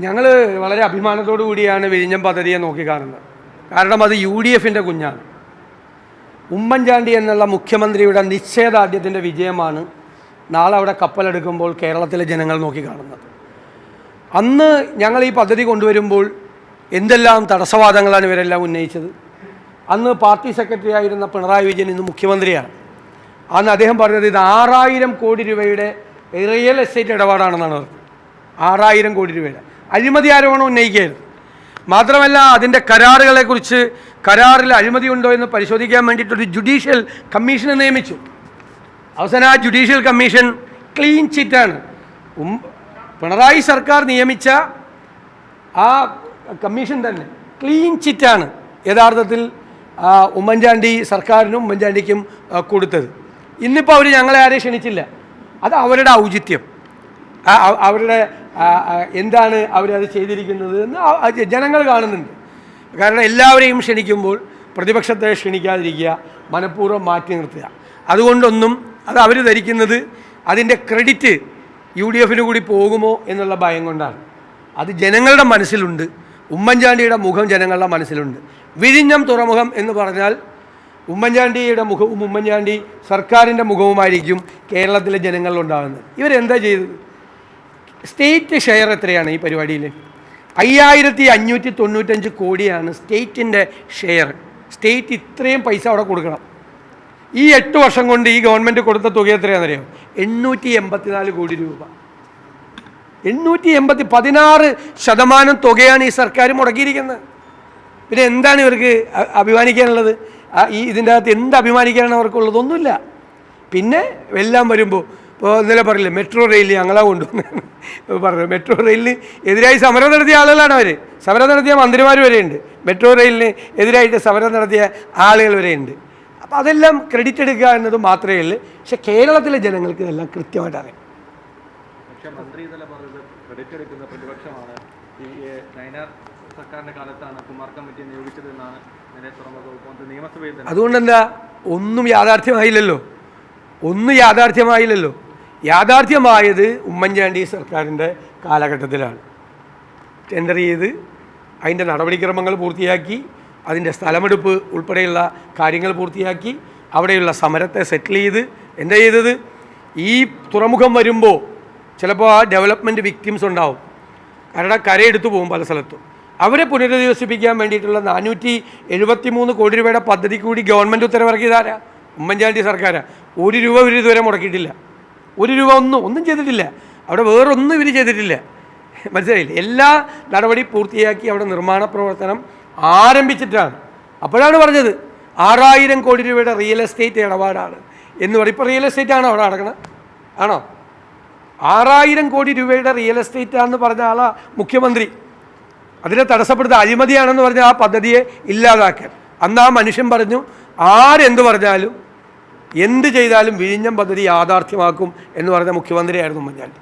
ഞങ്ങൾ വളരെ അഭിമാനത്തോടു കൂടിയാണ് വിഴിഞ്ഞം പദ്ധതിയെ നോക്കിക്കാണുന്നത്. കാരണം അത് UDFിൻ്റെ കുഞ്ഞാണ്. ഉമ്മൻചാണ്ടി എന്നുള്ള മുഖ്യമന്ത്രിയുടെ നിശ്ചയദാർഢ്യത്തിൻ്റെ വിജയമാണ് നാളെ അവിടെ കപ്പലെടുക്കുമ്പോൾ കേരളത്തിലെ ജനങ്ങൾ നോക്കിക്കാണുന്നത്. അന്ന് ഞങ്ങൾ ഈ പദ്ധതി കൊണ്ടുവരുമ്പോൾ എന്തെല്ലാം തടസ്സവാദങ്ങളാണ് ഇവരെല്ലാം ഉന്നയിച്ചത്. അന്ന് പാർട്ടി സെക്രട്ടറി ആയിരുന്ന പിണറായി വിജയൻ ഇന്ന് മുഖ്യമന്ത്രിയാണ്. അന്ന് അദ്ദേഹം പറഞ്ഞത് ഇത് 6000 കോടി രൂപയുടെ റിയൽ എസ്റ്റേറ്റ് ഇടപാടാണെന്നാണ് പറഞ്ഞത്. 6000 കോടി രൂപയുടെ അഴിമതി ആരോപണം ഉന്നയിക്കുകയായിരുന്നു. മാത്രമല്ല അതിൻ്റെ കരാറുകളെക്കുറിച്ച് കരാറിൽ അഴിമതി ഉണ്ടോ എന്ന് പരിശോധിക്കാൻ വേണ്ടിയിട്ടൊരു ജുഡീഷ്യൽ കമ്മീഷനെ നിയമിച്ചു. അവസാനം ആ ജുഡീഷ്യൽ കമ്മീഷൻ ക്ലീൻ ചിറ്റാണ്. പിണറായി സർക്കാർ നിയമിച്ച ആ കമ്മീഷൻ തന്നെ ക്ലീൻ ചിറ്റാണ് യഥാർത്ഥത്തിൽ ഉമ്മൻചാണ്ടി സർക്കാരിനും ഉമ്മൻചാണ്ടിക്കും കൊടുത്തത്. ഇന്നിപ്പോൾ അവർ ഞങ്ങളെ ആരെയും ക്ഷണിച്ചില്ല. അത് അവരുടെ ഔചിത്യം, അവരുടെ എന്താണ് അവരത് ചെയ്തിരിക്കുന്നത് എന്ന് ജനങ്ങൾ കാണുന്നുണ്ട്. കാരണം എല്ലാവരെയും ക്ഷണിക്കുമ്പോൾ പ്രതിപക്ഷത്തെ ക്ഷണിക്കാതിരിക്കുക, മനഃപൂർവ്വം മാറ്റി നിർത്തുക. അതുകൊണ്ടൊന്നും അത് അവർ ധരിക്കുന്നത് അതിൻ്റെ ക്രെഡിറ്റ് UDFിന് കൂടി പോകുമോ എന്നുള്ള ഭയം കൊണ്ടാണ്. അത് ജനങ്ങളുടെ മനസ്സിലുണ്ട്. ഉമ്മൻചാണ്ടിയുടെ മുഖം ജനങ്ങളുടെ മനസ്സിലുണ്ട്. വിഴിഞ്ഞം തുറമുഖം എന്ന് പറഞ്ഞാൽ ഉമ്മൻചാണ്ടിയുടെ മുഖവും ഉമ്മൻചാണ്ടി സർക്കാരിൻ്റെ മുഖവുമായിരിക്കും കേരളത്തിലെ ജനങ്ങളിലുണ്ടാകുന്നത്. ഇവരെന്താ ചെയ്തത്? സ്റ്റേറ്റ് ഷെയർ എത്രയാണ് ഈ പരിപാടിയിൽ? 5595 കോടിയാണ് സ്റ്റേറ്റിൻ്റെ ഷെയർ. സ്റ്റേറ്റ് ഇത്രയും പൈസ അവിടെ കൊടുക്കണം. ഈ 8 വർഷം കൊണ്ട് ഈ ഗവൺമെൻറ് കൊടുത്ത തുക എത്രയാണെന്നറിയോ? 884 കോടി രൂപ. 16% തുകയാണ് ഈ സർക്കാർ മുടക്കിയിരിക്കുന്നത്. പിന്നെ എന്താണ് ഇവർക്ക് അഭിമാനിക്കാനുള്ളത്? ഇതിൻ്റെ അകത്ത് എന്ത് അഭിമാനിക്കാനാണ് അവർക്കുള്ളത്? ഒന്നുമില്ല. പിന്നെ എല്ലാം വരുമ്പോൾ ഇപ്പോൾ ഇന്നലെ പറയില്ലേ മെട്രോ റെയിൽ ഞങ്ങളാ കൊണ്ടുവന്നു പറഞ്ഞു. മെട്രോ റെയിലിന് എതിരായി സമരം നടത്തിയ ആളുകളാണ് അവർ. സമരം നടത്തിയ മന്ത്രിമാർ വരെയുണ്ട്. മെട്രോ റെയിലിന് എതിരായിട്ട് സമരം നടത്തിയ ആളുകൾ വരെയുണ്ട്. അപ്പോൾ അതെല്ലാം ക്രെഡിറ്റ് എടുക്കുക എന്നത് മാത്രമേ ഉള്ളൂ. പക്ഷെ കേരളത്തിലെ ജനങ്ങൾക്ക് ഇതെല്ലാം കൃത്യമായിട്ട് അറിയാം. പക്ഷേ മന്ത്രി ഇതെല്ലാം പറഞ്ഞത് ക്രെഡിറ്റ് എടുക്കുന്ന പ്രതിപക്ഷമാണ്. ഈ നയനാർ സർക്കാരിൻ്റെ കാലത്താണ് കുമാർ കമ്മിറ്റി നിയോഗിച്ചതെന്നാണ് നിയമസഭയിൽ. അതുകൊണ്ടെന്താ ഒന്നും യാഥാർത്ഥ്യമായില്ലല്ലോ. യാഥാർത്ഥ്യമായത് ഉമ്മൻചാണ്ടി സർക്കാരിൻ്റെ കാലഘട്ടത്തിലാണ്. ടെൻഡർ ചെയ്ത് അതിൻ്റെ നടപടിക്രമങ്ങൾ പൂർത്തിയാക്കി, അതിൻ്റെ സ്ഥലമെടുപ്പ് ഉൾപ്പെടെയുള്ള കാര്യങ്ങൾ പൂർത്തിയാക്കി, അവിടെയുള്ള സമരത്തെ സെറ്റിൽ ചെയ്ത് എന്താ ചെയ്തത്? ഈ തുറമുഖം വരുമ്പോൾ ചിലപ്പോൾ ആ ഡെവലപ്മെൻറ്റ് വിക്ടിംസ് ഉണ്ടാവും. കാരണം കരയെടുത്തു പോകും പല സ്ഥലത്തും. അവരെ പുനരധിവസിപ്പിക്കാൻ വേണ്ടിയിട്ടുള്ള 473 കോടി രൂപയുടെ പദ്ധതി കൂടി ഗവൺമെൻറ് ഉത്തരവിറക്കിയതാരാ? ഉമ്മൻചാണ്ടി സർക്കാരാണ്. 1 രൂപ ഇവർ ഇതുവരെ മുടക്കിയിട്ടില്ല. 1 രൂപ ഒന്നും ചെയ്തിട്ടില്ല. അവിടെ വേറൊന്നും ഇവർ ചെയ്തിട്ടില്ല. മനസ്സിലായില്ലേ? എല്ലാ നടപടി പൂർത്തിയാക്കി അവിടെ നിർമ്മാണ പ്രവർത്തനം ആരംഭിച്ചിട്ടാണ്. അപ്പോഴാണ് പറഞ്ഞത് 6000 കോടി രൂപയുടെ റിയൽ എസ്റ്റേറ്റ് ഇടപാടാണ് എന്ന് പറയും. ഇപ്പോൾ റിയൽ എസ്റ്റേറ്റ് ആണോ അവിടെ നടക്കണം? ആണോ? 6000 കോടി രൂപയുടെ റിയൽ എസ്റ്റേറ്റാണെന്ന് പറഞ്ഞ ആളാ മുഖ്യമന്ത്രി. അതിനെ തടസ്സപ്പെടുത്തുക അഴിമതിയാണെന്ന് പറഞ്ഞ ആ പദ്ധതിയെ ഇല്ലാതാക്കാൻ. അന്ന് ആ മനുഷ്യൻ പറഞ്ഞു ആരെന്ത് പറഞ്ഞാലും എന്ത് ചെയ്താലും വിഴിഞ്ഞം പദ്ധതി യാഥാർത്ഥ്യമാക്കും എന്ന് പറഞ്ഞ മുഖ്യമന്ത്രിയായിരുന്നു ഉമ്മൻചാണ്ടി.